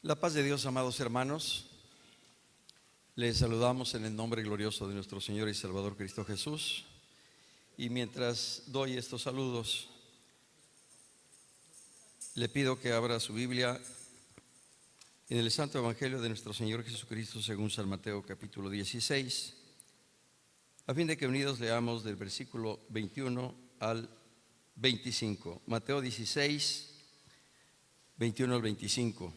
La paz de Dios, amados hermanos. Les saludamos en el nombre glorioso de nuestro Señor y Salvador Cristo Jesús. Y mientras doy estos saludos, le pido que abra su Biblia en el Santo Evangelio de nuestro Señor Jesucristo según San Mateo capítulo 16, a fin de que unidos leamos del versículo 21 al 25. Mateo 16, 21 al 25.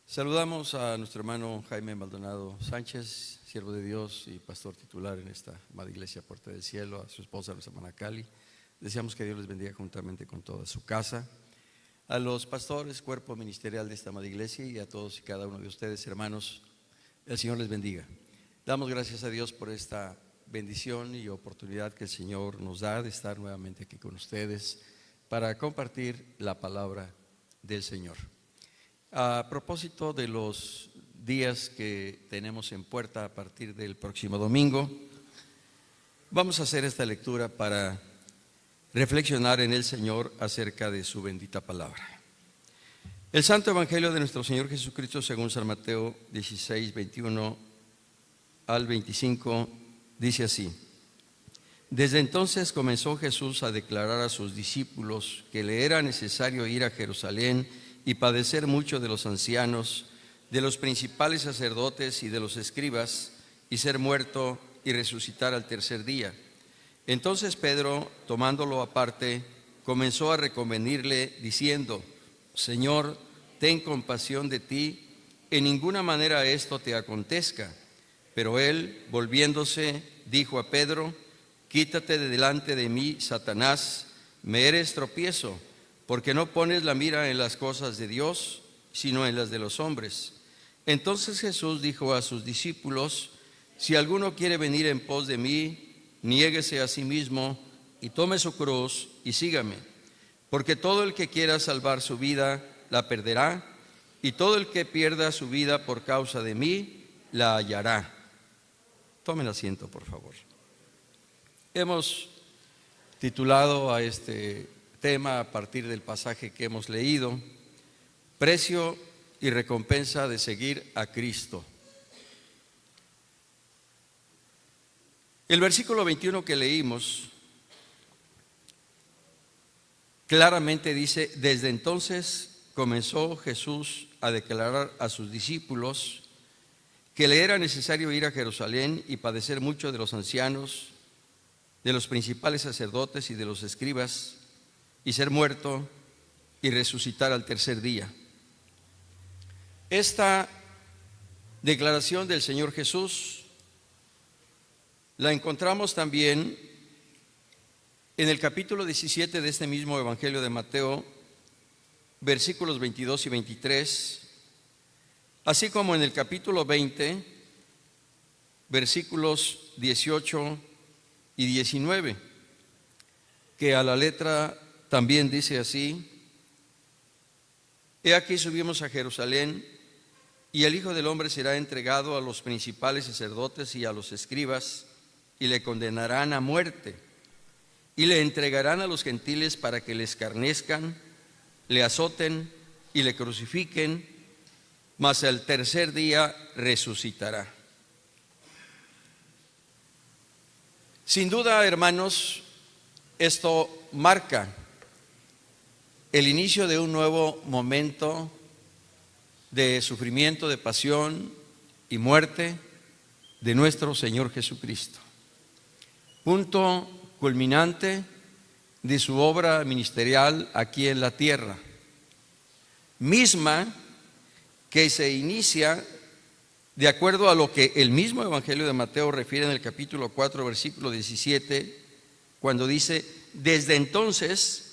Saludamos a nuestro hermano Jaime Maldonado Sánchez, siervo de Dios y pastor titular en esta amada iglesia Puerta del Cielo, a su esposa, nuestra hermana Cali. Deseamos que Dios les bendiga juntamente con toda su casa, a los pastores, cuerpo ministerial de esta amada iglesia, y a todos y cada uno de ustedes, hermanos. El Señor les bendiga. Damos gracias a Dios por esta bendición y oportunidad que el Señor nos da de estar nuevamente aquí con ustedes para compartir la palabra del Señor. A propósito de los días que tenemos en puerta a partir del próximo domingo, vamos a hacer esta lectura para reflexionar en el Señor acerca de su bendita palabra. El Santo Evangelio de nuestro Señor Jesucristo según San Mateo 16, 21 al 25 dice así: Desde entonces comenzó Jesús a declarar a sus discípulos que le era necesario ir a Jerusalén y padecer mucho de los ancianos, de los principales sacerdotes y de los escribas, y ser muerto y resucitar al tercer día. Entonces Pedro, tomándolo aparte, comenzó a reconvenirle diciendo: Señor, ten compasión de ti, en ninguna manera esto te acontezca. Pero él, volviéndose, dijo a Pedro: Quítate de delante de mí, Satanás, me eres tropiezo, porque no pones la mira en las cosas de Dios, sino en las de los hombres. Entonces Jesús dijo a sus discípulos: Si alguno quiere venir en pos de mí, niéguese a sí mismo y tome su cruz y sígame. Porque todo el que quiera salvar su vida, la perderá, y todo el que pierda su vida por causa de mí, la hallará. Tomen asiento, por favor. Hemos titulado a este tema, a partir del pasaje que hemos leído, Precio y recompensa de seguir a Cristo. El versículo 21 que leímos claramente dice: Desde entonces comenzó Jesús a declarar a sus discípulos que le era necesario ir a Jerusalén y padecer mucho de los ancianos, de los principales sacerdotes y de los escribas, y ser muerto y resucitar al tercer día. Esta declaración del Señor Jesús la encontramos también en el capítulo 17 de este mismo Evangelio de Mateo, versículos 22 y 23, así como en el capítulo 20, versículos 18 y 19, que a la letra también dice así: He aquí subimos a Jerusalén, y el Hijo del Hombre será entregado a los principales sacerdotes y a los escribas, y le condenarán a muerte, y le entregarán a los gentiles para que le escarnezcan, le azoten y le crucifiquen, mas al tercer día resucitará. Sin duda, hermanos, esto marca el inicio de un nuevo momento de sufrimiento, de pasión y muerte de nuestro Señor Jesucristo. Punto culminante de su obra ministerial aquí en la tierra, misma que se inicia de acuerdo a lo que el mismo Evangelio de Mateo refiere en el capítulo 4, versículo 17, cuando dice: Desde entonces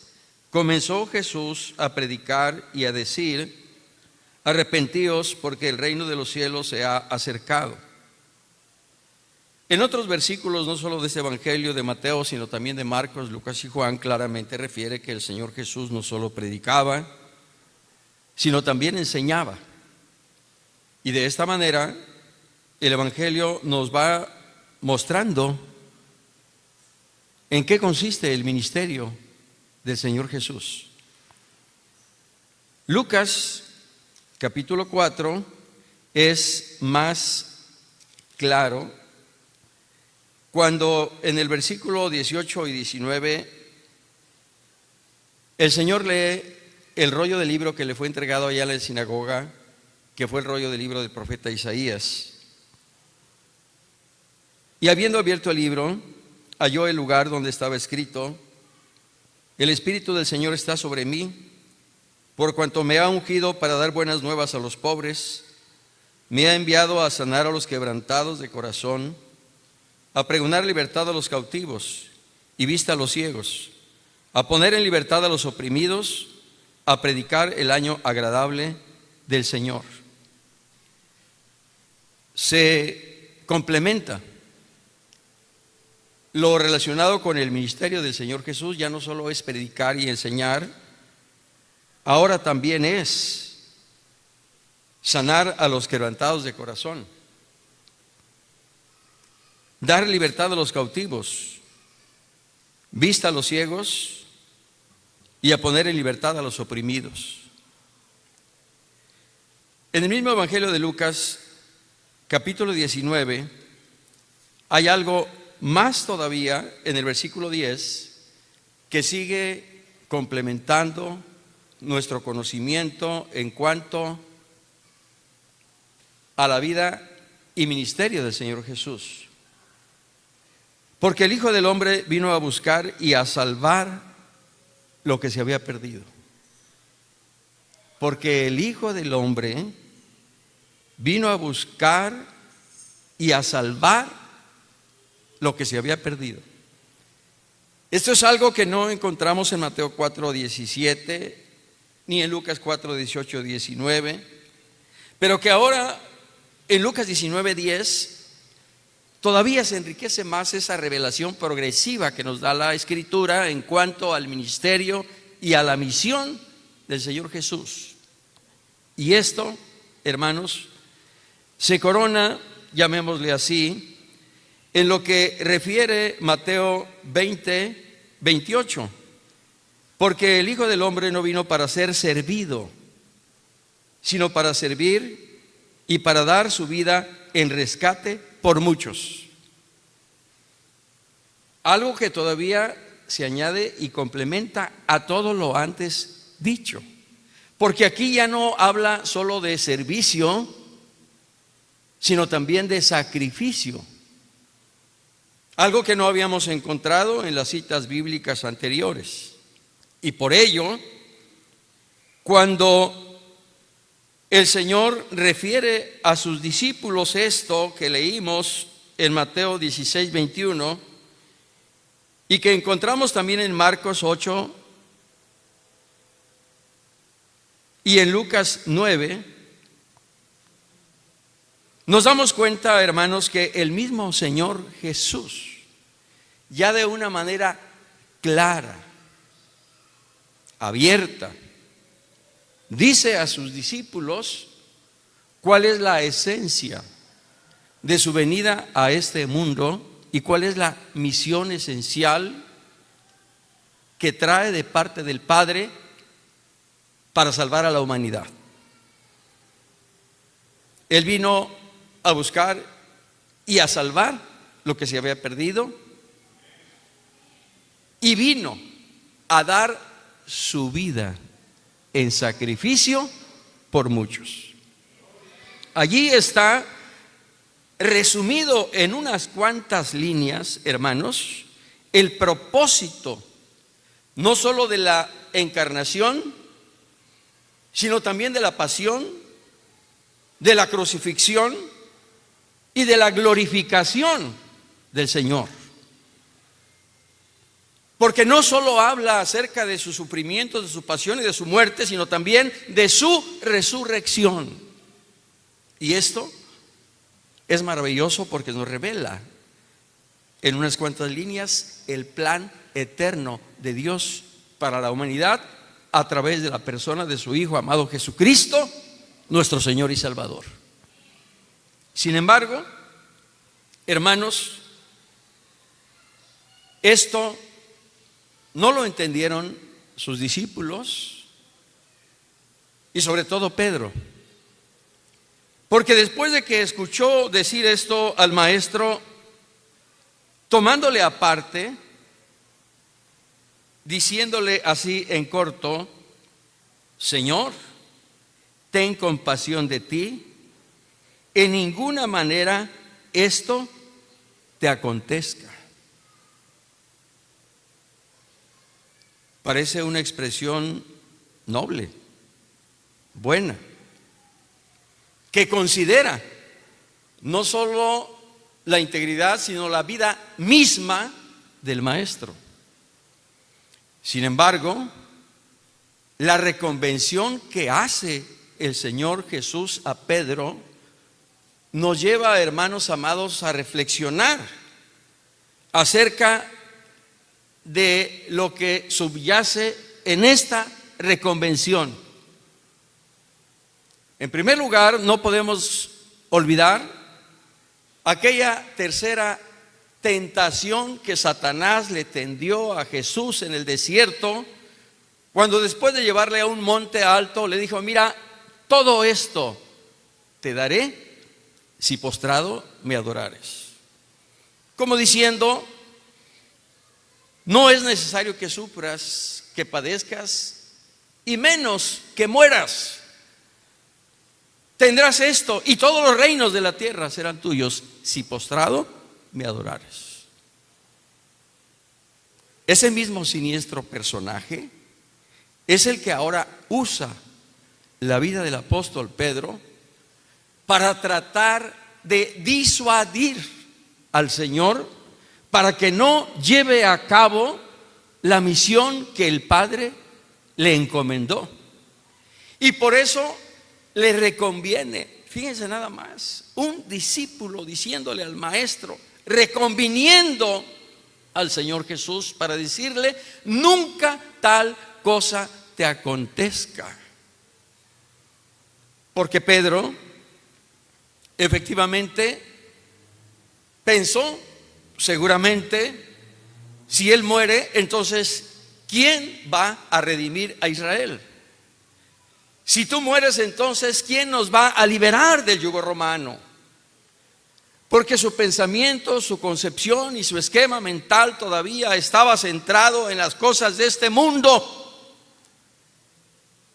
comenzó Jesús a predicar y a decir: Arrepentíos, porque el reino de los cielos se ha acercado. En otros versículos, no solo de este Evangelio de Mateo, sino también de Marcos, Lucas y Juan, claramente refiere que el Señor Jesús no solo predicaba, sino también enseñaba. Y de esta manera, el Evangelio nos va mostrando en qué consiste el ministerio del Señor Jesús. Lucas capítulo 4 es más claro cuando en el versículo 18 y 19 el Señor lee el rollo del libro que le fue entregado allá en la sinagoga, que fue el rollo del libro del profeta Isaías. Y habiendo abierto el libro, halló el lugar donde estaba escrito: el Espíritu del Señor está sobre mí, por cuanto me ha ungido para dar buenas nuevas a los pobres, me ha enviado a sanar a los quebrantados de corazón, a pregonar libertad a los cautivos y vista a los ciegos, a poner en libertad a los oprimidos, a predicar el año agradable del Señor. Se complementa lo relacionado con el ministerio del Señor Jesús. Ya no solo es predicar y enseñar, ahora también es sanar a los quebrantados de corazón, dar libertad a los cautivos, vista a los ciegos y a poner en libertad a los oprimidos. En el mismo Evangelio de Lucas, capítulo 19, hay algo más todavía en el versículo 10 que sigue complementando nuestro conocimiento en cuanto a la vida y ministerio del Señor Jesús. Porque el Hijo del Hombre vino a buscar y a salvar lo que se había perdido. Porque el Hijo del Hombre vino a buscar y a salvar lo que se había perdido. Esto es algo que no encontramos en Mateo 4:17 ni en Lucas 4:18-19, pero que ahora en Lucas 19:10 todavía se enriquece más esa revelación progresiva que nos da la Escritura en cuanto al ministerio y a la misión del Señor Jesús. Y esto, hermanos, se corona, llamémosle así, en lo que refiere Mateo 20:28, porque el Hijo del Hombre no vino para ser servido, sino para servir y para dar su vida en rescate por muchos. Algo que todavía se añade y complementa a todo lo antes dicho, porque aquí ya no habla solo de servicio, sino también de sacrificio. Algo que no habíamos encontrado en las citas bíblicas anteriores. Y por ello, cuando el Señor refiere a sus discípulos esto que leímos en Mateo 16:21 y que encontramos también en Marcos 8 y en Lucas 9, nos damos cuenta, hermanos, que el mismo Señor Jesús, ya de una manera clara, abierta, dice a sus discípulos cuál es la esencia de su venida a este mundo y cuál es la misión esencial que trae de parte del Padre para salvar a la humanidad. Él vino a buscar y a salvar lo que se había perdido y vino a dar su vida en sacrificio por muchos. Allí está resumido en unas cuantas líneas, hermanos, el propósito no solo de la encarnación, sino también de la pasión, de la crucifixión y de la glorificación del Señor. Porque no solo habla acerca de su sufrimiento, de su pasión y de su muerte, sino también de su resurrección. Y esto es maravilloso porque nos revela en unas cuantas líneas el plan eterno de Dios para la humanidad a través de la persona de su Hijo amado Jesucristo, nuestro Señor y Salvador. Sin embargo, hermanos, esto no lo entendieron sus discípulos y sobre todo Pedro. Porque después de que escuchó decir esto al maestro, tomándole aparte, diciéndole así en corto: Señor, ten compasión de ti, en ninguna manera esto te acontezca. Parece una expresión noble, buena, que considera no solo la integridad, sino la vida misma del maestro. Sin embargo, la reconvención que hace el Señor Jesús a Pedro nos lleva, hermanos amados, a reflexionar acerca de lo que subyace en esta reconvención. En primer lugar, no podemos olvidar aquella tercera tentación que Satanás le tendió a Jesús en el desierto, cuando después de llevarle a un monte alto le dijo: mira, todo esto te daré si postrado me adorares. Como diciendo: no es necesario que sufras, que padezcas, y menos que mueras. Tendrás esto, y todos los reinos de la tierra serán tuyos si postrado me adorares. Ese mismo siniestro personaje es el que ahora usa la vida del apóstol Pedro para tratar de disuadir al Señor para que no lleve a cabo la misión que el Padre le encomendó. Y por eso le reconviene, fíjense nada más, un discípulo diciéndole al maestro, reconviniendo al Señor Jesús para decirle: nunca tal cosa te acontezca. Porque Pedro efectivamente pensó, seguramente, si él muere, entonces ¿quién va a redimir a Israel? Si tú mueres, entonces ¿quién nos va a liberar del yugo romano? Porque su pensamiento, su concepción y su esquema mental todavía estaba centrado en las cosas de este mundo,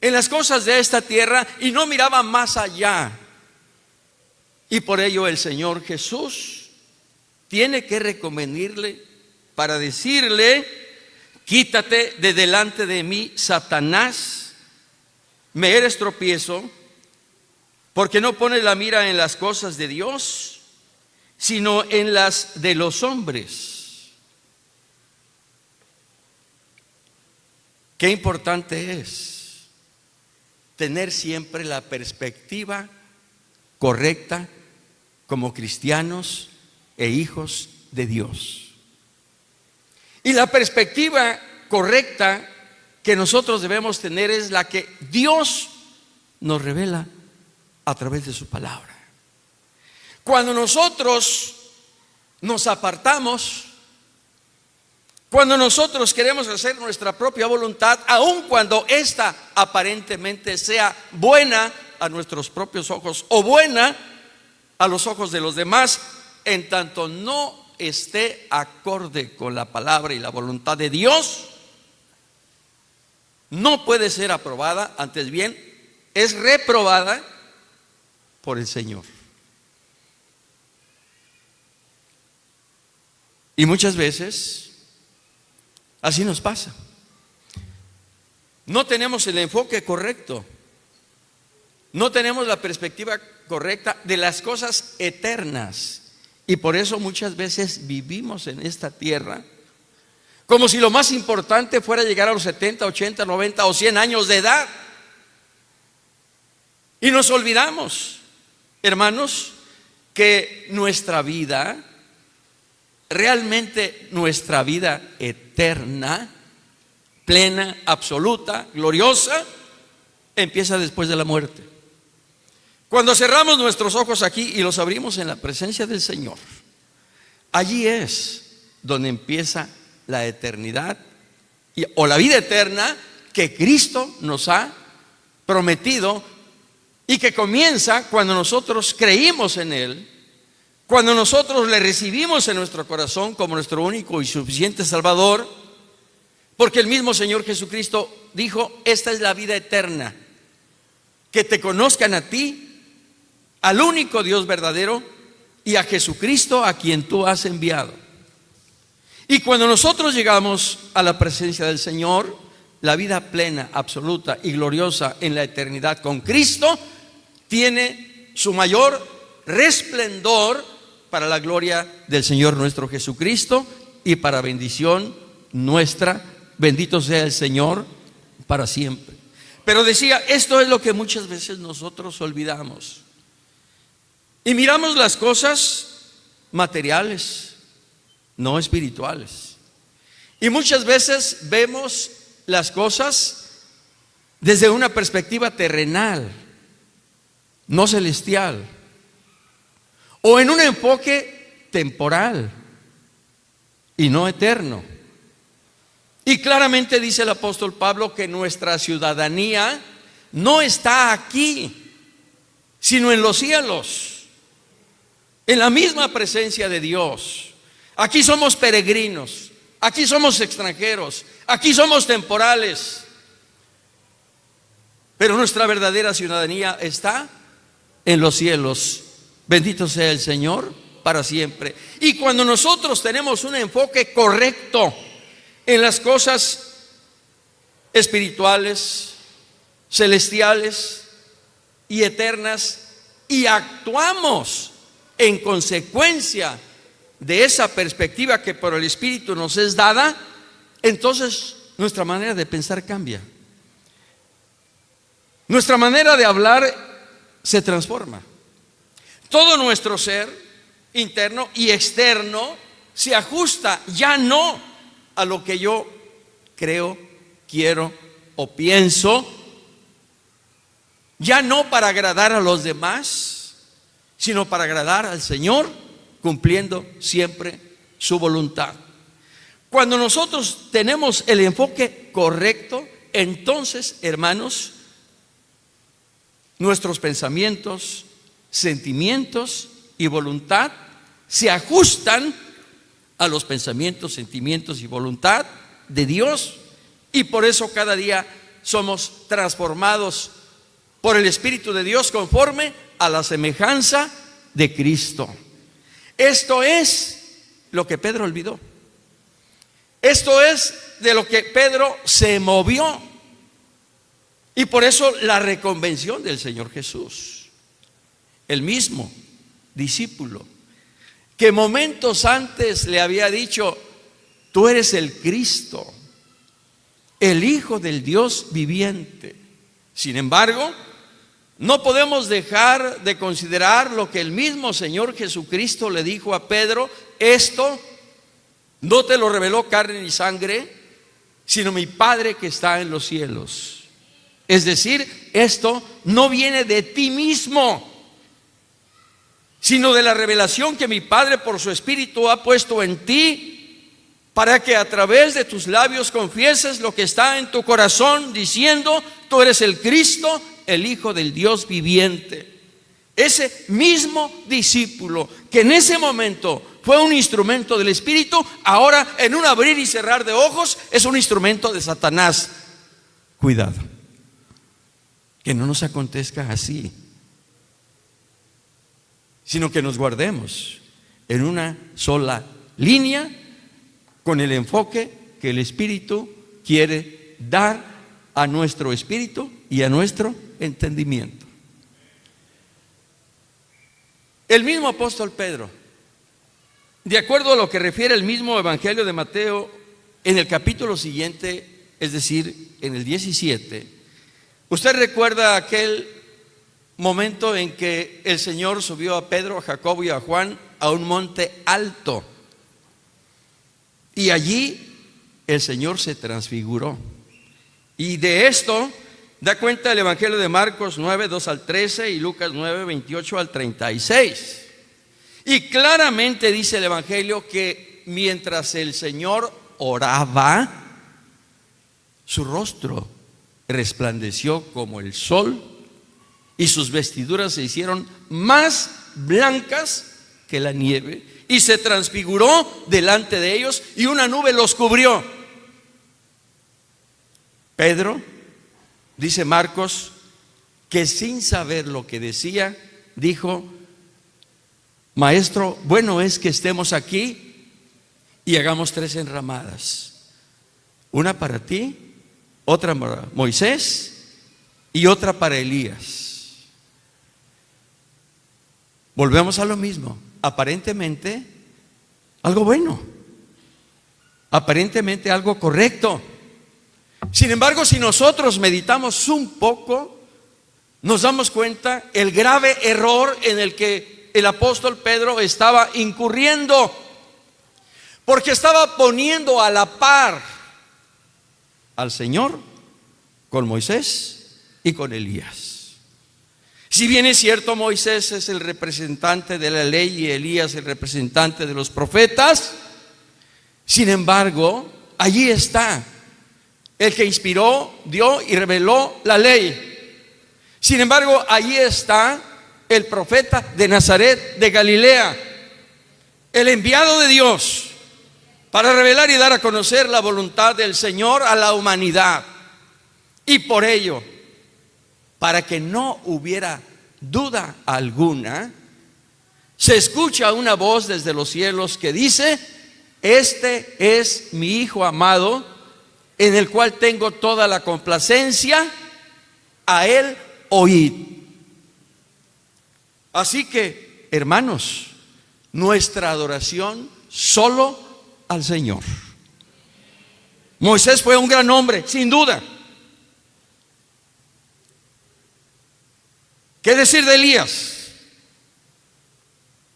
en las cosas de esta tierra, y no miraba más allá. Y por ello el Señor Jesús tiene que reconvenirle para decirle: quítate de delante de mí, Satanás, me eres tropiezo, porque no pones la mira en las cosas de Dios, sino en las de los hombres. Qué importante es tener siempre la perspectiva correcta como cristianos e hijos de Dios. Y la perspectiva correcta que nosotros debemos tener es la que Dios nos revela a través de su palabra. Cuando nosotros nos apartamos, cuando nosotros queremos hacer nuestra propia voluntad, aun cuando ésta aparentemente sea buena a nuestros propios ojos o buena a los ojos de los demás, en tanto no esté acorde con la palabra y la voluntad de Dios, no puede ser aprobada, antes bien es reprobada por el Señor. Y muchas veces así nos pasa. No tenemos el enfoque correcto, no tenemos la perspectiva correcta de las cosas eternas, y por eso muchas veces vivimos en esta tierra como si lo más importante fuera llegar a los 70, 80, 90 o 100 años de edad. Y nos olvidamos, hermanos, que nuestra vida, realmente nuestra vida eterna, plena, absoluta, gloriosa, empieza después de la muerte. Cuando cerramos nuestros ojos aquí y los abrimos en la presencia del Señor, allí es donde empieza la eternidad o la vida eterna que Cristo nos ha prometido y que comienza cuando nosotros creímos en Él, cuando nosotros le recibimos en nuestro corazón como nuestro único y suficiente Salvador, porque el mismo Señor Jesucristo dijo: esta es la vida eterna, que te conozcan a ti, al único Dios verdadero, y a Jesucristo a quien tú has enviado. Y cuando nosotros llegamos a la presencia del Señor, la vida plena, absoluta y gloriosa en la eternidad con Cristo tiene su mayor resplendor para la gloria del Señor nuestro Jesucristo y para bendición nuestra. Bendito sea el Señor para siempre. Pero decía, esto es lo que muchas veces nosotros olvidamos. Y miramos las cosas materiales, no espirituales. Y muchas veces vemos las cosas desde una perspectiva terrenal, no celestial, o en un enfoque temporal y no eterno. Y claramente dice el apóstol Pablo que nuestra ciudadanía no está aquí, sino en los cielos, en la misma presencia de Dios. Aquí somos peregrinos, aquí somos extranjeros, aquí somos temporales, pero nuestra verdadera ciudadanía está en los cielos. Bendito sea el Señor para siempre. Y cuando nosotros tenemos un enfoque correcto en las cosas espirituales, celestiales y eternas, y actuamos en consecuencia de esa perspectiva que por el Espíritu nos es dada, entonces nuestra manera de pensar cambia. Nuestra manera de hablar se transforma. Todo nuestro ser interno y externo se ajusta ya no a lo que yo creo, quiero o pienso, ya no para agradar a los demás, sino para agradar al Señor, cumpliendo siempre su voluntad. Cuando nosotros tenemos el enfoque correcto, entonces, hermanos, nuestros pensamientos, sentimientos y voluntad se ajustan a los pensamientos, sentimientos y voluntad de Dios, y por eso cada día somos transformados por el Espíritu de Dios conforme a la semejanza de Cristo. Esto es lo que Pedro olvidó. Esto es de lo que Pedro se movió, y por eso la reconvención del Señor Jesús, el mismo discípulo que momentos antes le había dicho: tú eres el Cristo, el Hijo del Dios viviente. Sin embargo, no podemos dejar de considerar lo que el mismo Señor Jesucristo le dijo a Pedro: esto no te lo reveló carne ni sangre, sino mi Padre que está en los cielos. Es decir, esto no viene de ti mismo, sino de la revelación que mi Padre por su Espíritu ha puesto en ti, para que a través de tus labios confieses lo que está en tu corazón, diciendo: tú eres el Cristo, el Hijo del Dios viviente. Ese mismo discípulo que en ese momento fue un instrumento del Espíritu, ahora en un abrir y cerrar de ojos es un instrumento de Satanás. Cuidado, que no nos acontezca así, sino que nos guardemos en una sola línea con el enfoque que el Espíritu quiere dar a nuestro espíritu y a nuestro entendimiento. El mismo apóstol Pedro, de acuerdo a lo que refiere el mismo Evangelio de Mateo en el capítulo siguiente, es decir, en el 17, usted recuerda aquel momento en que el Señor subió a Pedro, a Jacobo y a Juan a un monte alto, y allí el Señor se transfiguró. Y de esto da cuenta el Evangelio de Marcos 9, 2 al 13 y Lucas 9, 28 al 36. Y claramente dice el Evangelio que mientras el Señor oraba, su rostro resplandeció como el sol y sus vestiduras se hicieron más blancas que la nieve, y se transfiguró delante de ellos, y una nube los cubrió. Pedro, dice Marcos, que sin saber lo que decía, dijo: Maestro, bueno es que estemos aquí y hagamos 3 enramadas, una para ti, otra para Moisés y otra para Elías. Volvemos a lo mismo. Aparentemente algo bueno, aparentemente algo correcto. Sin embargo, si nosotros meditamos un poco, nos damos cuenta el grave error en el que el apóstol Pedro estaba incurriendo, porque estaba poniendo a la par al Señor con Moisés y con Elías. Si bien es cierto, Moisés es el representante de la ley y Elías el representante de los profetas, sin embargo, allí está el que inspiró, dio y reveló la ley. Sin embargo, allí está el profeta de Nazaret de Galilea, el enviado de Dios para revelar y dar a conocer la voluntad del Señor a la humanidad. Y por ello, para que no hubiera duda alguna, se escucha una voz desde los cielos que dice: Este es mi Hijo amado, en el cual tengo toda la complacencia, a Él oíd. Así que, hermanos, nuestra adoración solo al Señor. Moisés fue un gran hombre, sin duda. ¿Qué decir de Elías?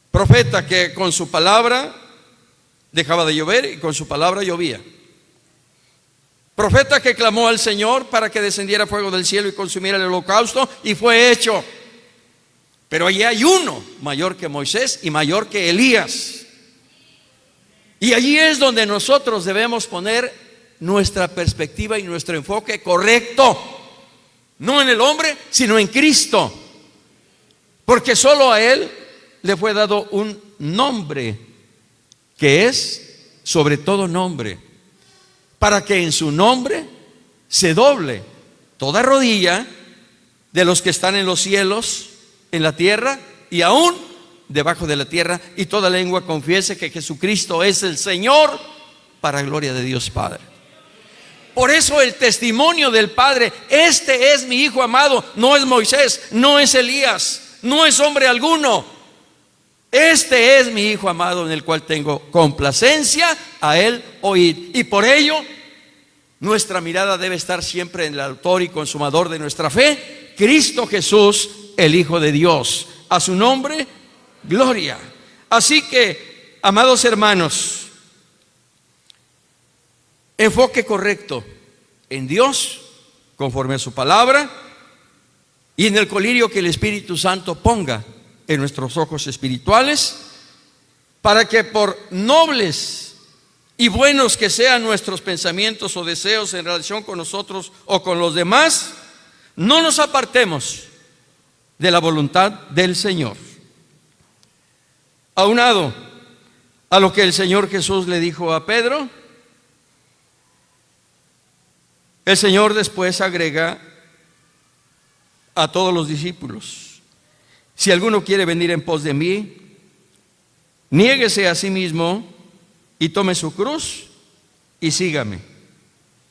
Profeta que con su palabra dejaba de llover y con su palabra llovía. Profeta que clamó al Señor para que descendiera fuego del cielo y consumiera el holocausto, y fue hecho. Pero allí hay uno mayor que Moisés y mayor que Elías. Y allí es donde nosotros debemos poner nuestra perspectiva y nuestro enfoque correcto. No en el hombre, sino en Cristo. Porque solo a Él le fue dado un nombre que es sobre todo nombre, para que en su nombre se doble toda rodilla de los que están en los cielos, en la tierra y aún debajo de la tierra, y toda lengua confiese que Jesucristo es el Señor, para gloria de Dios Padre. Por eso el testimonio del Padre: este es mi Hijo amado, no es Moisés, no es Elías, no es hombre alguno. Este es mi Hijo amado, en el cual tengo complacencia, a Él oíd. Y por ello nuestra mirada debe estar siempre en el autor y consumador de nuestra fe, Cristo Jesús, el Hijo de Dios. A su nombre, gloria. Así que, amados hermanos, enfoque correcto en Dios, conforme a su palabra, y en el colirio que el Espíritu Santo ponga en nuestros ojos espirituales, para que por nobles y buenos que sean nuestros pensamientos o deseos en relación con nosotros o con los demás, no nos apartemos de la voluntad del Señor. Aunado a lo que el Señor Jesús le dijo a Pedro, el Señor después agrega a todos los discípulos: si alguno quiere venir en pos de mí, niéguese a sí mismo y tome su cruz y sígame.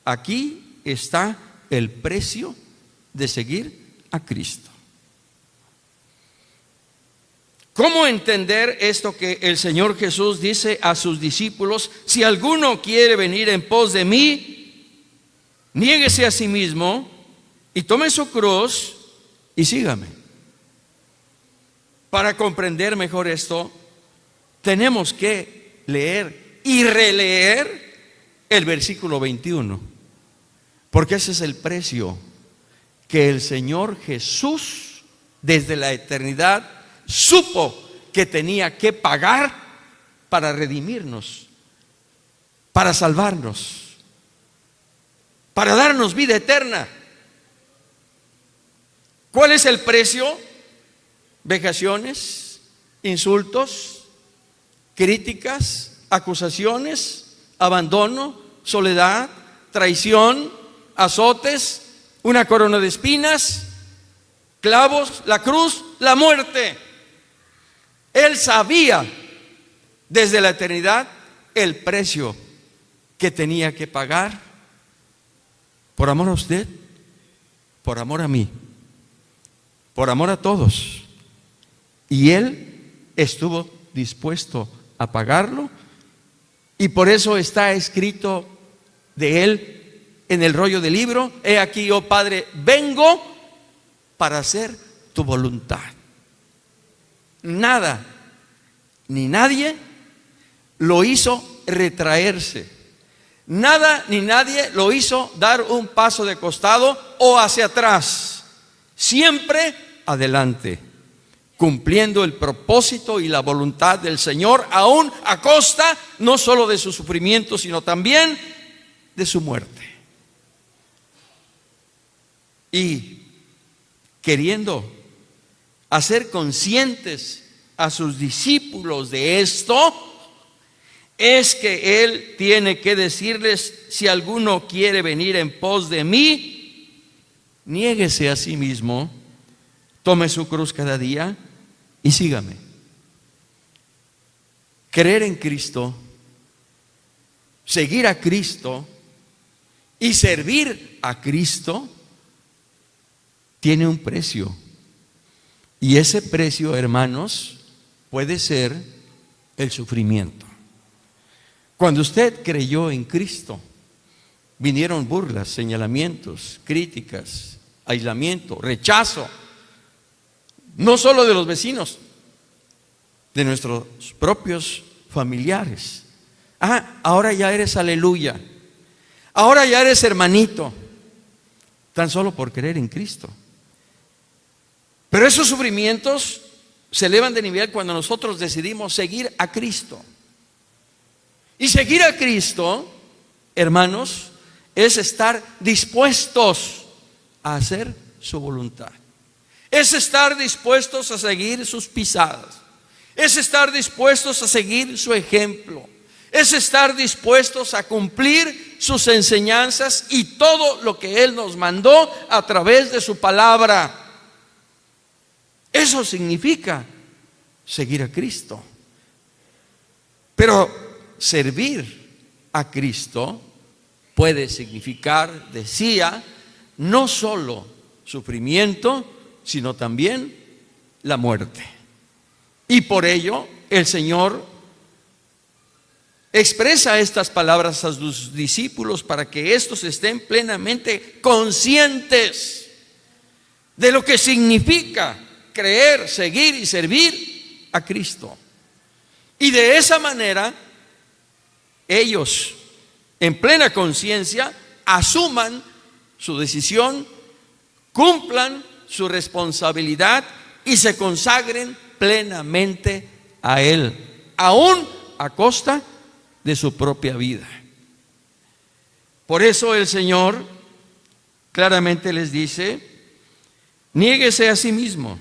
Aquí está el precio de seguir a Cristo. ¿Cómo entender esto que el Señor Jesús dice a sus discípulos? Si alguno quiere venir en pos de mí, niéguese a sí mismo y tome su cruz y sígame. Para comprender mejor esto, tenemos que leer y releer el versículo 21, porque ese es el precio que el Señor Jesús desde la eternidad supo que tenía que pagar para redimirnos, para salvarnos, para darnos vida eterna. ¿Cuál es el precio? Vejaciones, insultos, críticas, acusaciones, abandono, soledad, traición, azotes, una corona de espinas, clavos, la cruz, la muerte. Él sabía desde la eternidad el precio que tenía que pagar por amor a usted, por amor a mí, por amor a todos. Y Él estuvo dispuesto a pagarlo, y por eso está escrito de Él en el rollo del libro: he aquí, oh Padre, vengo para hacer tu voluntad. Nada ni nadie lo hizo retraerse. Nada ni nadie lo hizo dar un paso de costado o hacia atrás. Siempre adelante, cumpliendo el propósito y la voluntad del Señor, aún a costa no solo de su sufrimiento, sino también de su muerte. Y queriendo hacer conscientes a sus discípulos de esto, es que Él tiene que decirles: si alguno quiere venir en pos de mí, niéguese a sí mismo, tome su cruz cada día y sígame. Creer en Cristo, seguir a Cristo y servir a Cristo tiene un precio. Y ese precio, hermanos, puede ser el sufrimiento. Cuando usted creyó en Cristo, vinieron burlas, señalamientos, críticas, aislamiento, rechazo, no solo de los vecinos, de nuestros propios familiares. Ahora ya eres aleluya, ahora ya eres hermanito, tan solo por creer en Cristo. Pero esos sufrimientos se elevan de nivel cuando nosotros decidimos seguir a Cristo. Y seguir a Cristo, hermanos, es estar dispuestos a hacer su voluntad. Es estar dispuestos a seguir sus pisadas. Es estar dispuestos a seguir su ejemplo. Es estar dispuestos a cumplir sus enseñanzas y todo lo que Él nos mandó a través de su palabra. Eso significa seguir a Cristo. Pero servir a Cristo puede significar, decía, no solo sufrimiento, sino también la muerte. Y por ello el Señor expresa estas palabras a sus discípulos para que éstos estén plenamente conscientes de lo que significa creer, seguir y servir a Cristo. Y de esa manera ellos, en plena conciencia, asuman su decisión, cumplan su responsabilidad y se consagren plenamente a Él, aún a costa de su propia vida. Por eso el Señor claramente les dice: niéguese a sí mismo,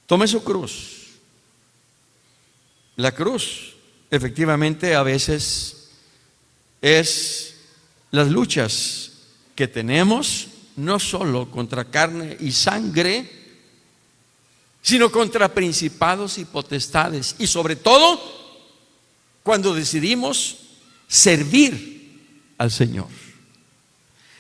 tome su cruz. La cruz, efectivamente, a veces es las luchas que tenemos, no solo contra carne y sangre, sino contra principados y potestades, y sobre todo cuando decidimos servir al Señor.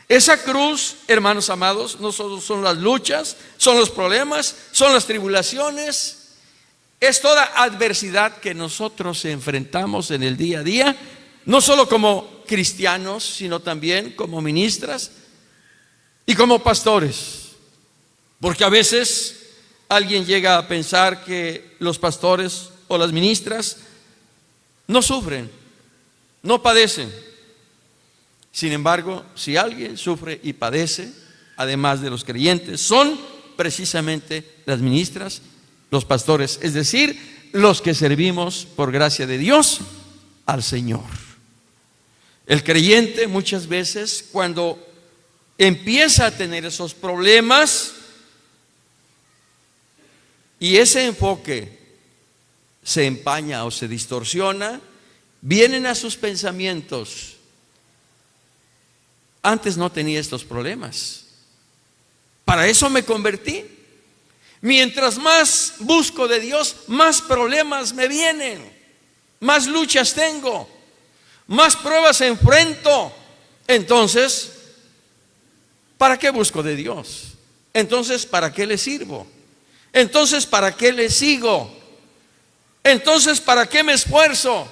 Esa cruz, hermanos amados, no solo son las luchas, son los problemas, son las tribulaciones, es toda adversidad que nosotros enfrentamos en el día a día, no solo como cristianos, sino también como ministras y como pastores. Porque a veces alguien llega a pensar que los pastores o las ministras no sufren, no padecen. Sin embargo, si alguien sufre y padece, además de los creyentes, son precisamente las ministras, los pastores, es decir, los que servimos por gracia de Dios al Señor. El creyente muchas veces, cuando empieza a tener esos problemas, y ese enfoque se empaña o se distorsiona, vienen a sus pensamientos: antes no tenía estos problemas, para eso me convertí. Mientras más busco de Dios, más problemas me vienen, más luchas tengo, más pruebas enfrento. Entonces, ¿para qué busco de Dios? Entonces, ¿para qué le sirvo? Entonces, ¿para qué le sigo? Entonces, ¿para qué me esfuerzo?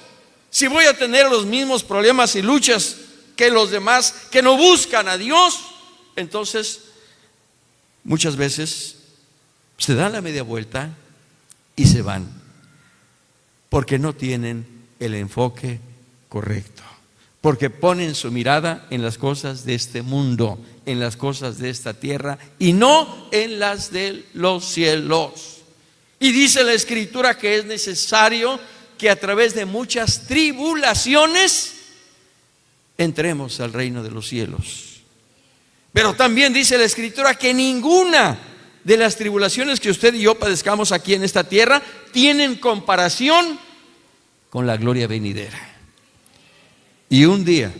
Si voy a tener los mismos problemas y luchas que los demás que no buscan a Dios. Entonces, muchas veces se dan la media vuelta y se van, porque no tienen el enfoque correcto, porque ponen su mirada en las cosas de este mundo, en las cosas de esta tierra, y no en las de los cielos. Y dice la Escritura que es necesario que a través de muchas tribulaciones entremos al reino de los cielos. Pero también dice la Escritura que ninguna de las tribulaciones que usted y yo padezcamos aquí en esta tierra tienen comparación con la gloria venidera. Y un día,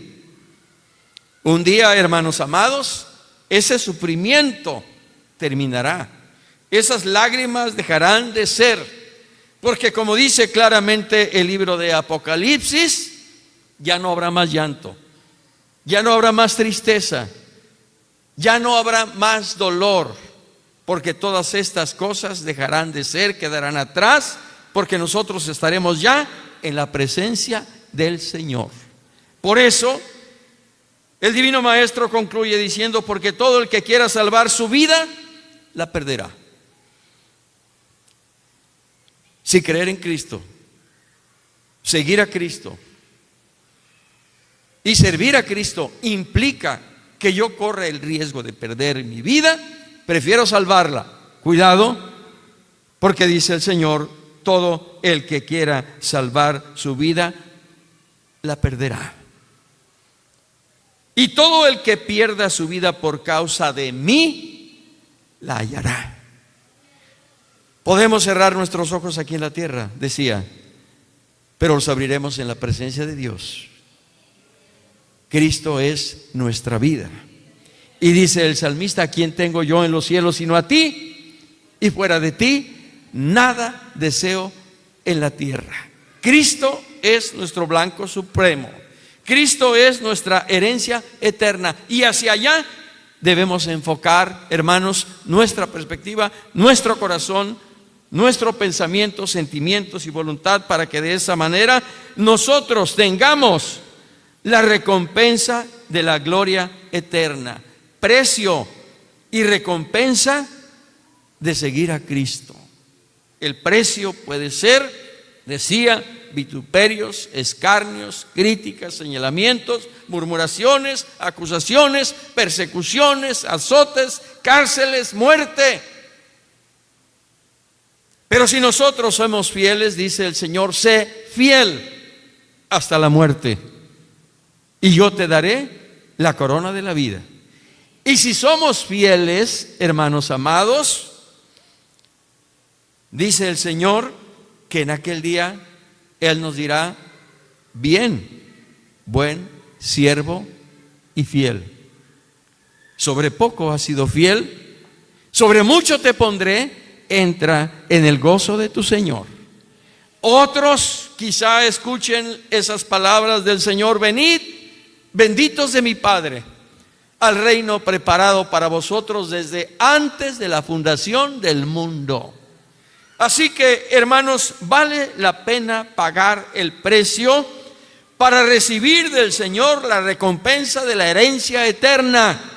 hermanos amados, ese sufrimiento terminará. Esas lágrimas dejarán de ser, porque como dice claramente el libro de Apocalipsis, ya no habrá más llanto, ya no habrá más tristeza, ya no habrá más dolor, porque todas estas cosas dejarán de ser, quedarán atrás, porque nosotros estaremos ya en la presencia del Señor. Por eso, el Divino Maestro concluye diciendo: porque todo el que quiera salvar su vida, la perderá. Si creer en Cristo, seguir a Cristo y servir a Cristo implica que yo corra el riesgo de perder mi vida, prefiero salvarla. Cuidado, porque dice el Señor: todo el que quiera salvar su vida, la perderá. Y todo el que pierda su vida por causa de mí, la hallará. Podemos cerrar nuestros ojos aquí en la tierra, decía, pero los abriremos en la presencia de Dios. Cristo es nuestra vida. Y dice el salmista: ¿a quién tengo yo en los cielos sino a ti? Y fuera de ti, nada deseo en la tierra. Cristo es nuestro blanco supremo. Cristo es nuestra herencia eterna. Y hacia allá debemos enfocar, hermanos, nuestra perspectiva, nuestro corazón, nuestro pensamiento, sentimientos y voluntad, para que de esa manera nosotros tengamos la recompensa de la gloria eterna. Precio y recompensa de seguir a Cristo. El precio puede ser, decía, vituperios, escarnios, críticas, señalamientos, murmuraciones, acusaciones, persecuciones, azotes, cárceles, muerte. Pero si nosotros somos fieles, dice el Señor: sé fiel hasta la muerte, y yo te daré la corona de la vida. Y si somos fieles, hermanos amados, dice el Señor que en aquel día Él nos dirá: bien, buen siervo y fiel. Sobre poco has sido fiel, sobre mucho te pondré, entra en el gozo de tu Señor. Otros quizá escuchen esas palabras del Señor: venid, benditos de mi Padre, al reino preparado para vosotros desde antes de la fundación del mundo. Así que, hermanos, vale la pena pagar el precio para recibir del Señor la recompensa de la herencia eterna.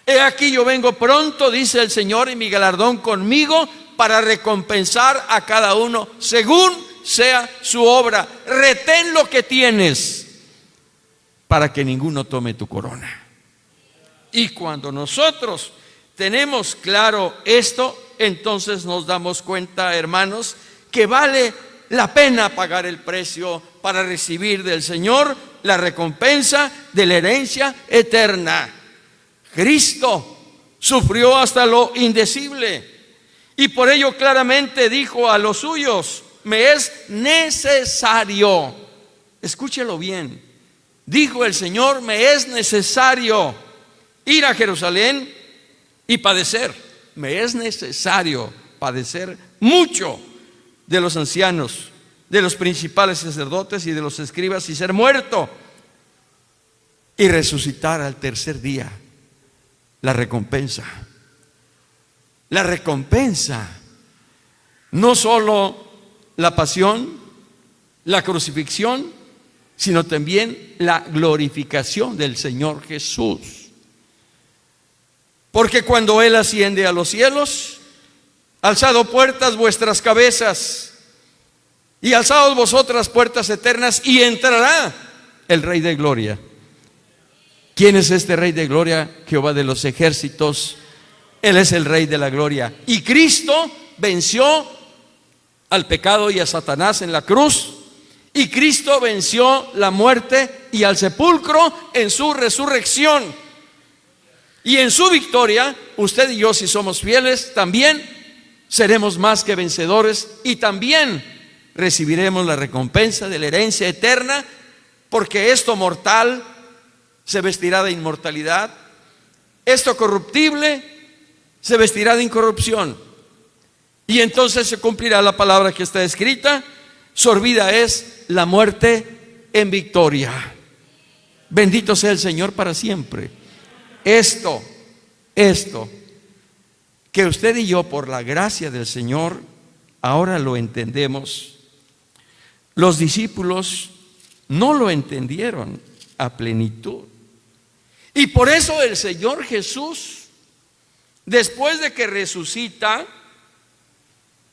He aquí yo vengo pronto, dice el Señor, y mi galardón conmigo, para recompensar a cada uno según sea su obra. Retén lo que tienes para que ninguno tome tu corona. Y cuando nosotros tenemos claro esto, entonces nos damos cuenta, hermanos, que vale la pena pagar el precio para recibir del Señor la recompensa de la herencia eterna. Cristo sufrió hasta lo indecible, Y por ello claramente dijo a los suyos: me es necesario. Escúchelo bien. Dijo el Señor: me es necesario ir a Jerusalén y padecer. Me es necesario padecer mucho de los ancianos, de los principales sacerdotes y de los escribas, y ser muerto y resucitar al tercer día. La recompensa. La recompensa. No solo la pasión, la crucifixión, sino también la glorificación del Señor Jesús. Porque cuando Él asciende a los cielos, alzado puertas vuestras cabezas, y alzaos vosotras puertas eternas, y entrará el Rey de Gloria. ¿Quién es este Rey de Gloria? Jehová de los ejércitos. Él es el Rey de la Gloria. Y Cristo venció al pecado y a Satanás en la cruz. Y Cristo venció la muerte y al sepulcro en su resurrección. Y en su victoria, usted y yo, si somos fieles, también seremos más que vencedores, y también recibiremos la recompensa de la herencia eterna, porque esto mortal se vestirá de inmortalidad, esto corruptible se vestirá de incorrupción, y entonces se cumplirá la palabra que está escrita: sorbida es la muerte en victoria. Bendito sea el Señor para siempre. Esto que usted y yo, por la gracia del Señor, ahora lo entendemos. Los discípulos no lo entendieron a plenitud. Y por eso el Señor Jesús, después de que resucita,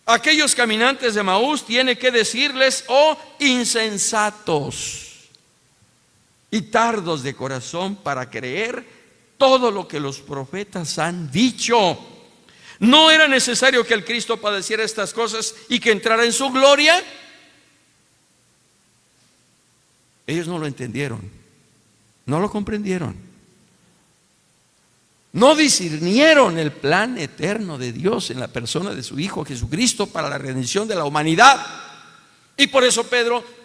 aquellos caminantes de Emaús tiene que decirles: oh insensatos y tardos de corazón para creer todo lo que los profetas han dicho. ¿No era necesario que el Cristo padeciera estas cosas y que entrara en su gloria? Ellos no lo entendieron, no lo comprendieron, no discernieron el plan eterno de Dios en la persona de su Hijo Jesucristo para la redención de la humanidad. Y por eso Pedro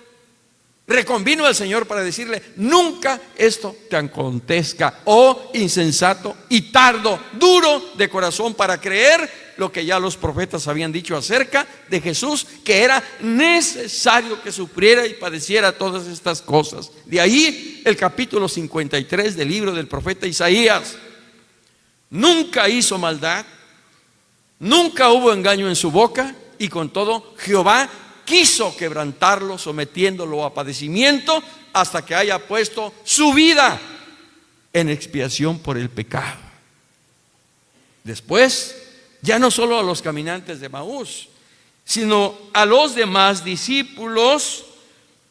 reconvino al Señor para decirle: nunca esto te acontezca, oh insensato y tardo, duro de corazón para creer lo que ya los profetas habían dicho acerca de Jesús, que era necesario que sufriera y padeciera todas estas cosas. De ahí el capítulo 53 del libro del profeta Isaías. Nunca hizo maldad, nunca hubo engaño en su boca, y con todo Jehová quiso quebrantarlo, sometiéndolo a padecimiento, hasta que haya puesto su vida en expiación por el pecado. Después, ya no solo a los caminantes de Emaús, sino a los demás discípulos,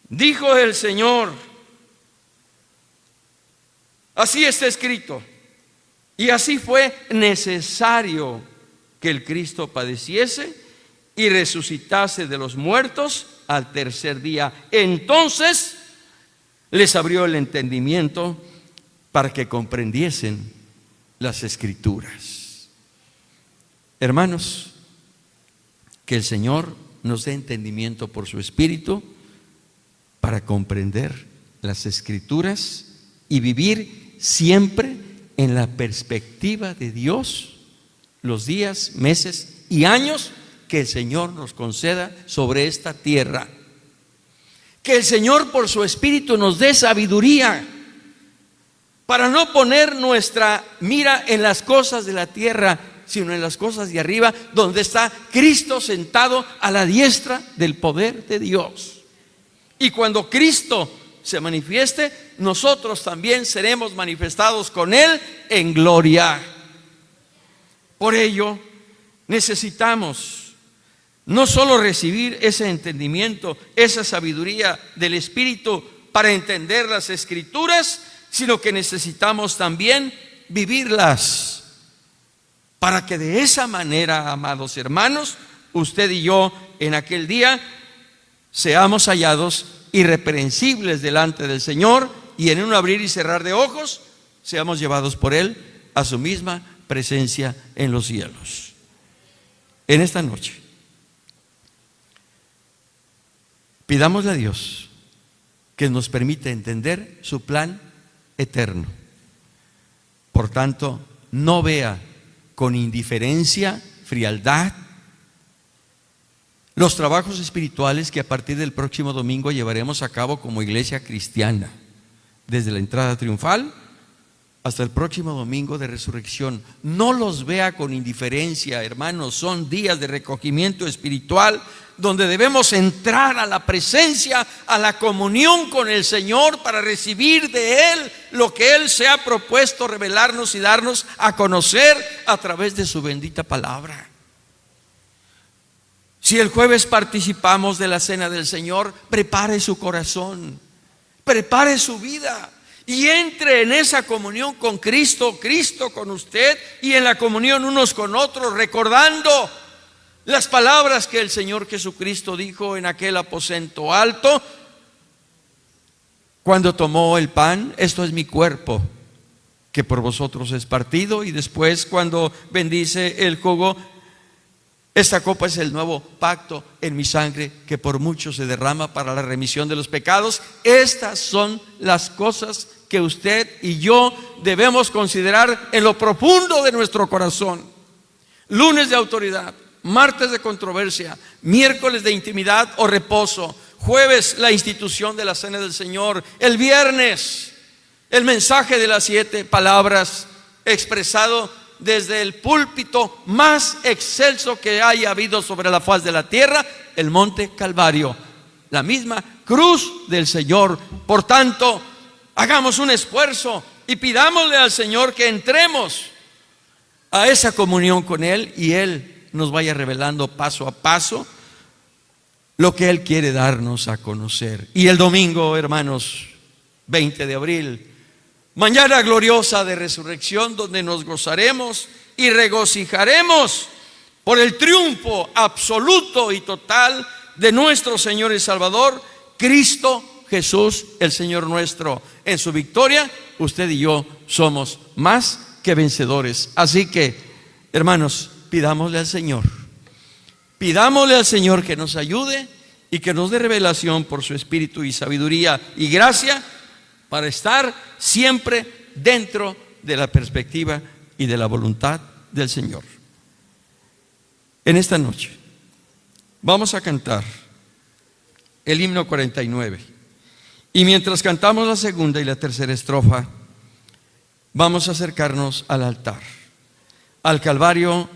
dijo el Señor: así está escrito, y así fue necesario que el Cristo padeciese y resucitase de los muertos al tercer día. Entonces les abrió el entendimiento para que comprendiesen las Escrituras. Hermanos, que el Señor nos dé entendimiento por su Espíritu para comprender las Escrituras y vivir siempre en la perspectiva de Dios los días, meses y años que el Señor nos conceda sobre esta tierra. Que el Señor por su Espíritu nos dé sabiduría para no poner nuestra mira en las cosas de la tierra, sino en las cosas de arriba, donde está Cristo sentado a la diestra del poder de Dios. Y cuando Cristo se manifieste, nosotros también seremos manifestados con Él en gloria. Por ello, necesitamos no solo recibir ese entendimiento, esa sabiduría del Espíritu para entender las Escrituras, sino que necesitamos también vivirlas, para que de esa manera, amados hermanos, usted y yo en aquel día seamos hallados irreprensibles delante del Señor, y en un abrir y cerrar de ojos seamos llevados por Él a su misma presencia en los cielos. En esta noche, pidámosle a Dios que nos permita entender su plan eterno. Por tanto, no vea con indiferencia, frialdad, los trabajos espirituales que a partir del próximo domingo llevaremos a cabo como iglesia cristiana, desde la entrada triunfal hasta el próximo domingo de resurrección. No los vea con indiferencia, hermanos. Son días de recogimiento espiritual donde debemos entrar a la presencia, a la comunión con el Señor para recibir de Él lo que Él se ha propuesto revelarnos y darnos a conocer a través de su bendita palabra. Si el jueves participamos de la cena del Señor, prepare su corazón, prepare su vida y entre en esa comunión con Cristo, Cristo con usted, y en la comunión unos con otros, recordando las palabras que el Señor Jesucristo dijo en aquel aposento alto cuando tomó el pan: esto es mi cuerpo que por vosotros es partido. Y después, cuando bendice el jugo: esta copa es el nuevo pacto en mi sangre, que por mucho se derrama para la remisión de los pecados. Estas son las cosas que usted y yo debemos considerar en lo profundo de nuestro corazón. Lunes de autoridad, martes de controversia, miércoles de intimidad o reposo, jueves la institución de la cena del Señor, el viernes el mensaje de las 7 palabras expresado desde el púlpito más excelso que haya habido sobre la faz de la tierra, el monte Calvario, la misma cruz del Señor. Por tanto, hagamos un esfuerzo y pidámosle al Señor que entremos a esa comunión con Él y Él nos vaya revelando paso a paso lo que Él quiere darnos a conocer. Y el domingo, hermanos, 20 de abril, mañana gloriosa de resurrección, donde nos gozaremos y regocijaremos por el triunfo absoluto y total de nuestro Señor y Salvador, Cristo Jesús, el Señor nuestro. En su victoria, usted y yo somos más que vencedores. Así que, hermanos, pidámosle al Señor que nos ayude y que nos dé revelación por su Espíritu y sabiduría y gracia para estar siempre dentro de la perspectiva y de la voluntad del Señor. En esta noche vamos a cantar el himno 49, y mientras cantamos la segunda y la tercera estrofa, vamos a acercarnos al altar. Al Calvario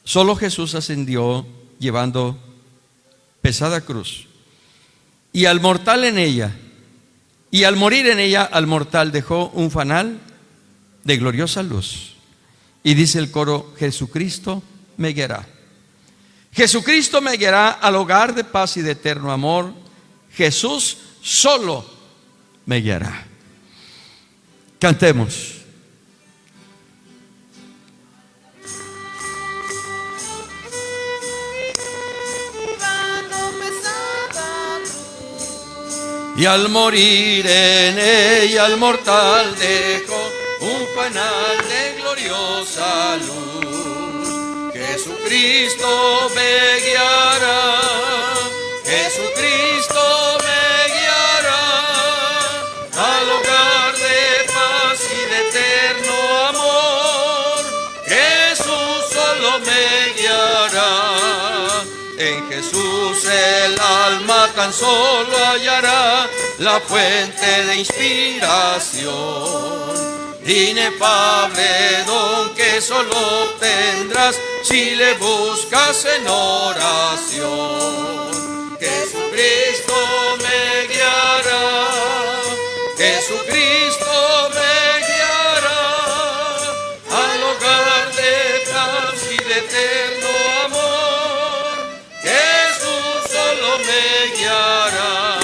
solo Jesús ascendió llevando pesada cruz, y al mortal en ella, y al morir en ella, al mortal dejó un fanal de gloriosa luz. Y dice el coro: Jesucristo me guiará. Jesucristo me guiará al hogar de paz y de eterno amor. Jesús solo me guiará. Cantemos. Y al morir en ella al mortal dejó un fanal de gloriosa luz. Jesucristo me guiará, Jesucristo me guiará al hogar de paz y de eterno amor. Jesús solo me guiará. En Jesús el alma tan solo hallará la fuente de inspiración, inefable don que solo obtendrás si le buscas en oración. Jesucristo me guiará, Jesucristo me guiará al hogar de paz y de eterno amor. Me guiará,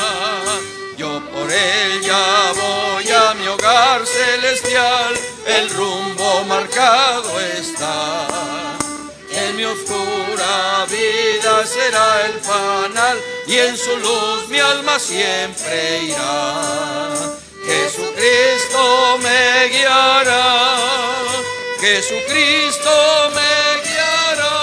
yo por él ya voy a mi hogar celestial, el rumbo marcado está. En mi oscura vida será el fanal y en su luz mi alma siempre irá. Jesucristo me guiará, Jesucristo me guiará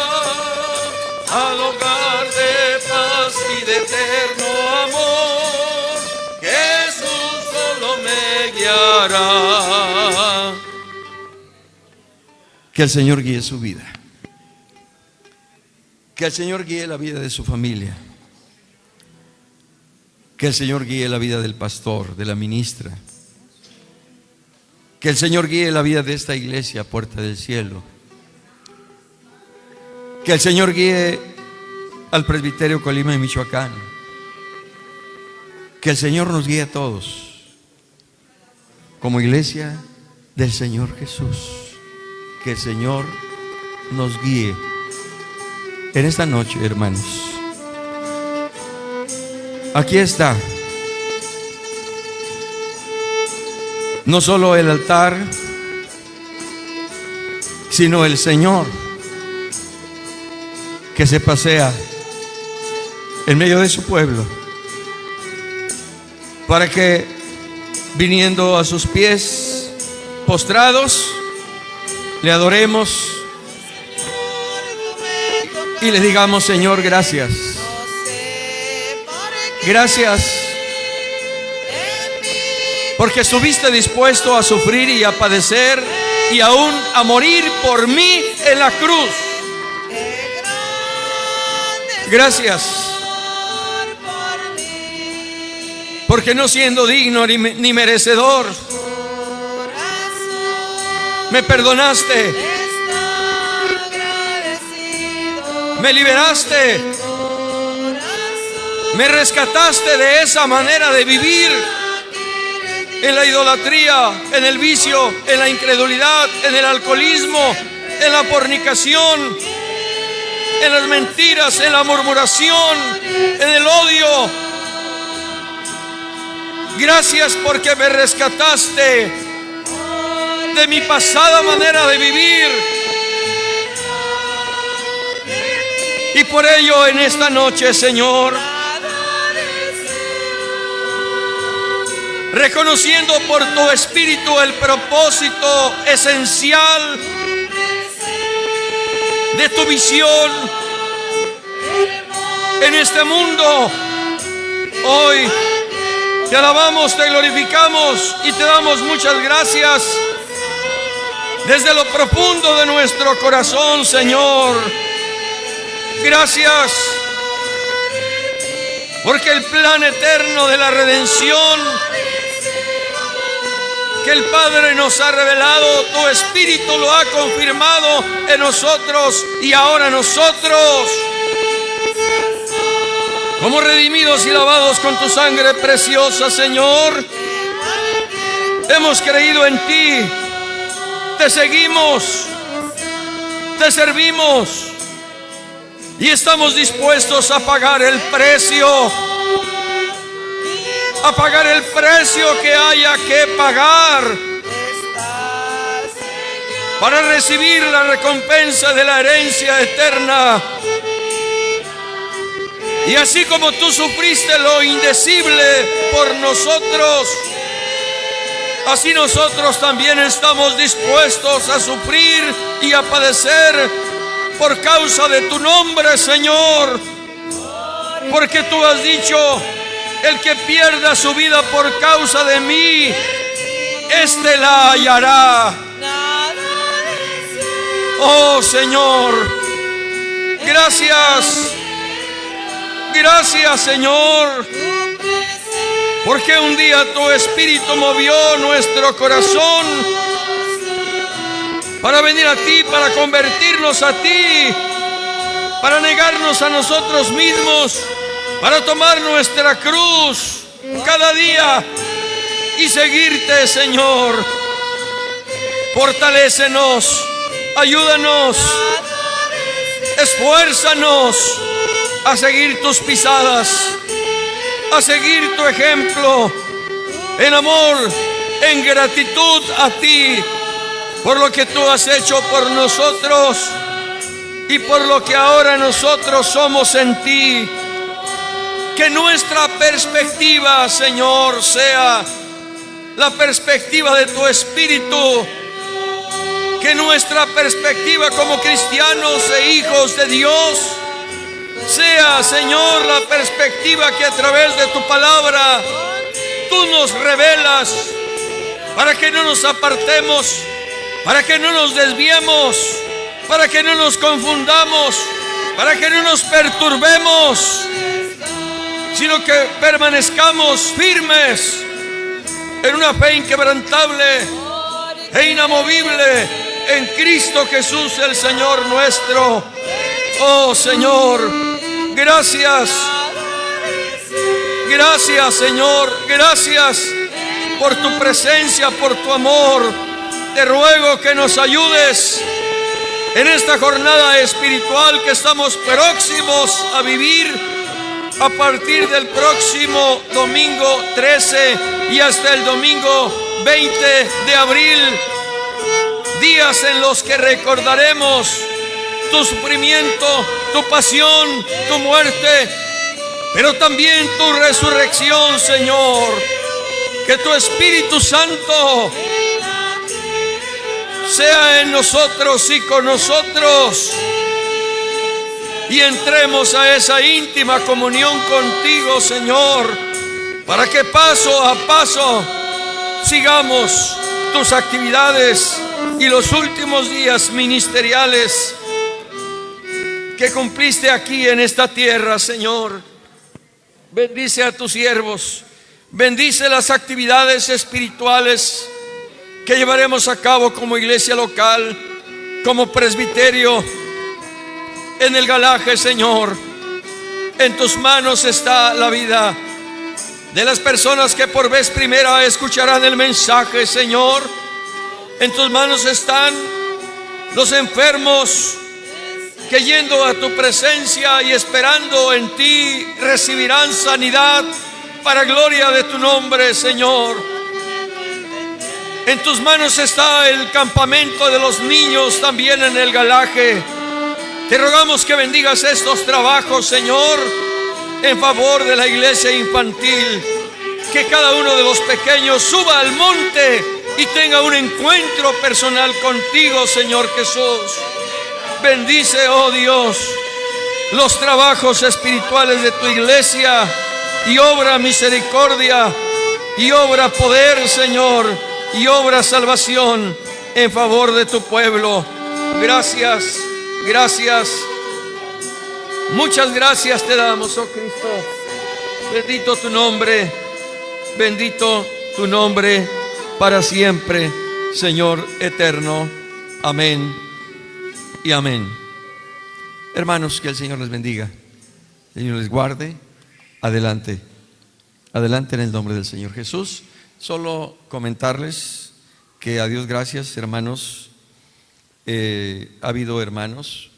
al hogar de paz y de eterno amor. Jesús solo me guiará. Que el Señor guíe su vida. Que el Señor guíe la vida de su familia. Que el Señor guíe la vida del pastor, de la ministra. Que el Señor guíe la vida de esta iglesia, Puerta del Cielo. Que el Señor guíe al presbiterio Colima y Michoacán. Que el Señor nos guíe a todos como iglesia del Señor Jesús. Que el Señor nos guíe en esta noche, hermanos. Aquí está no solo el altar, sino el Señor que se pasea en medio de su pueblo, para que, viniendo a sus pies postrados, le adoremos y le digamos: Señor, gracias. Gracias porque estuviste dispuesto a sufrir y a padecer y aún a morir por mí en la cruz. Gracias porque, no siendo digno ni merecedor, me perdonaste, me liberaste, me rescataste de esa manera de vivir, en la idolatría, en el vicio, en la incredulidad, en el alcoholismo, en la fornicación, en las mentiras, en la murmuración, en el odio. Gracias porque me rescataste de mi pasada manera de vivir. Y por ello en esta noche, Señor, reconociendo por tu Espíritu el propósito esencial de tu visión en este mundo, hoy te alabamos, te glorificamos y te damos muchas gracias desde lo profundo de nuestro corazón, Señor. Gracias porque el plan eterno de la redención que el Padre nos ha revelado, tu Espíritu lo ha confirmado en nosotros, y ahora nosotros, como redimidos y lavados con tu sangre preciosa, Señor, hemos creído en ti, te seguimos, te servimos y estamos dispuestos a pagar el precio. A pagar el precio que haya que pagar para recibir la recompensa de la herencia eterna. Y así como tú sufriste lo indecible por nosotros, así nosotros también estamos dispuestos a sufrir y a padecer por causa de tu nombre, Señor. Porque tú has dicho: el que pierda su vida por causa de mí, éste la hallará. Oh Señor, gracias. Gracias, Señor, porque un día tu Espíritu movió nuestro corazón para venir a ti, para convertirnos a ti, para negarnos a nosotros mismos, para tomar nuestra cruz cada día y seguirte, Señor. Fortalécenos, ayúdanos, esfuérzanos a seguir tus pisadas, a seguir tu ejemplo, en amor, en gratitud a ti, por lo que tú has hecho por nosotros y por lo que ahora nosotros somos en ti. Que nuestra perspectiva, Señor, sea la perspectiva de tu Espíritu. Que nuestra perspectiva como cristianos e hijos de Dios sea, Señor, la perspectiva que a través de tu palabra tú nos revelas, para que no nos apartemos, para que no nos desviemos, para que no nos confundamos, para que no nos perturbemos, sino que permanezcamos firmes en una fe inquebrantable e inamovible en Cristo Jesús el Señor nuestro. Oh Señor, gracias. Gracias, Señor, gracias por tu presencia, por tu amor. Te ruego que nos ayudes en esta jornada espiritual que estamos próximos a vivir a partir del próximo domingo 13 y hasta el domingo 20 de abril. Días en los que recordaremos tu sufrimiento, tu pasión, tu muerte, pero también tu resurrección, Señor. Que tu Espíritu Santo sea en nosotros y con nosotros, y entremos a esa íntima comunión contigo, Señor, para que paso a paso sigamos tus actividades y los últimos días ministeriales que cumpliste aquí en esta tierra, Señor. Bendice a tus siervos, bendice las actividades espirituales que llevaremos a cabo como iglesia local, como presbiterio en el Galaje, Señor. En tus manos está la vida de las personas que por vez primera escucharán el mensaje, Señor. En tus manos están los enfermos que yendo a tu presencia y esperando en ti recibirán sanidad para gloria de tu nombre, Señor. En tus manos está el campamento de los niños también en el Galaje. Te rogamos que bendigas estos trabajos, Señor, en favor de la iglesia infantil. Que cada uno de los pequeños suba al monte y tenga un encuentro personal contigo, Señor Jesús. Bendice, oh Dios, los trabajos espirituales de tu iglesia, y obra misericordia, y obra poder, Señor, y obra salvación en favor de tu pueblo. Gracias, gracias, muchas gracias te damos, oh Cristo. Bendito tu nombre, bendito tu nombre para siempre, Señor eterno. Amén y amén. Hermanos, que el Señor les bendiga, el Señor les guarde. Adelante, adelante en el nombre del Señor Jesús. Solo comentarles que a Dios gracias, hermanos. Ha habido hermanos,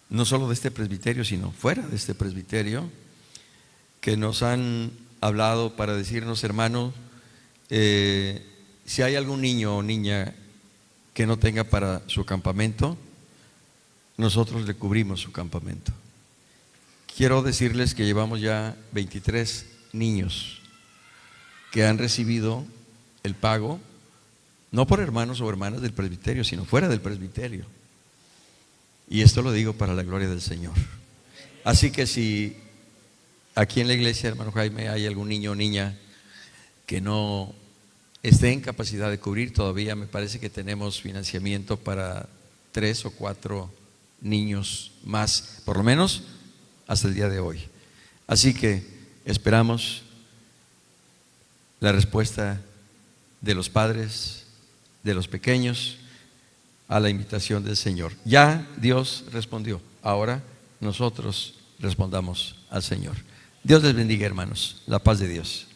no solo de este presbiterio, sino fuera de este presbiterio, que nos han hablado para decirnos, hermano, si hay algún niño o niña que no tenga para su campamento, nosotros le cubrimos su campamento. Quiero decirles que llevamos ya 23 niños que han recibido el pago, no por hermanos o hermanas del presbiterio, sino fuera del presbiterio. Y esto lo digo para la gloria del Señor. Así que si aquí en la iglesia, hermano Jaime, hay algún niño o niña que no esté en capacidad de cubrir, todavía me parece que tenemos financiamiento para 3 o 4 niños más, por lo menos hasta el día de hoy. Así que esperamos la respuesta de los padres, de los pequeños, a la invitación del Señor. Ya Dios respondió, ahora nosotros respondamos al Señor. Dios les bendiga, hermanos. La paz de Dios.